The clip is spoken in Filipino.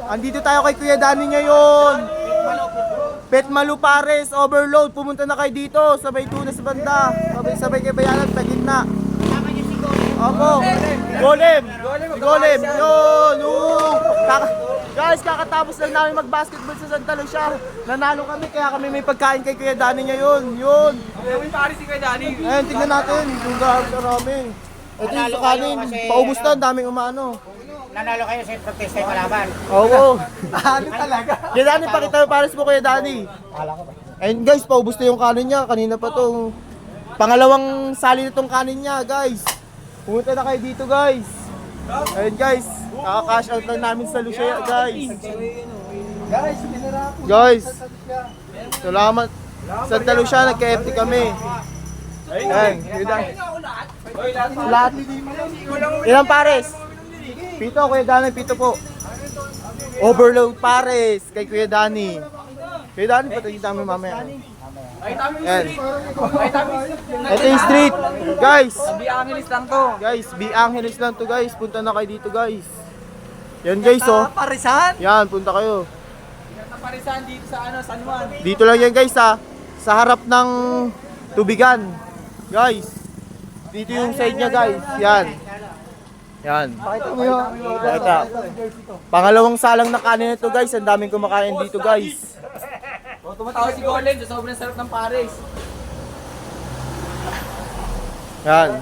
Andito tayo kay Kuya Danny ngayon. Petmalu Pares, overload. Pumunta na kayo dito. Sabay tuna sa banda. Sabay kay Bayanan sa gitna. Opo. Golem. Si Golem. Yun. Guys, kakatapos lang namin mag-basketball sa Santa Lucia. Nanalo kami kaya kami may pagkain kay Kuya Danny ngayon. Yun. Gawin pare si Kuya Danny. Ayun, tingnan natin. Yung karami. Ito yung sa kanin. Paubos na, daming umano. Nanalo kayo sa protesta yung kalaban. Oo. Ano talaga? Kuya Danny, pakita mo pares mo Kuya Danny. Ayun guys, paubos na yung kanin niya. Kanina pa tong pangalawang sali na tong kanin niya, guys. Pumunta na kayo dito, guys. Ayun guys, kaka-cash out lang namin sa Lucia, guys. Guys, salamat. Santa Lucia, nagka-FT kami. Ayun, Kuya Danny. Lahat. Ilang pares? Pito, Kuya Danny, pito po. Overload pares kay Kuya Danny. Kuya Danny, patayin namin mamaya. Yan. Ito yung street. Guys, Bi Angeles lang to. guys, B. Angeles lang to guys. Punta na kayo dito guys. Yan guys oh. Parisan? Yan, punta kayo. Parisan dito sa San Juan. Dito lang yan guys ha. Sa harap ng tubigan. Guys. Dito yung side niya guys. Yan. Yan. Pakita mo yun. Pakita. Pangalawang salang na kanin ito guys. Ang daming kumakain dito guys. Tumatawa si Golem sa sobrang sarap ng pares. Yan.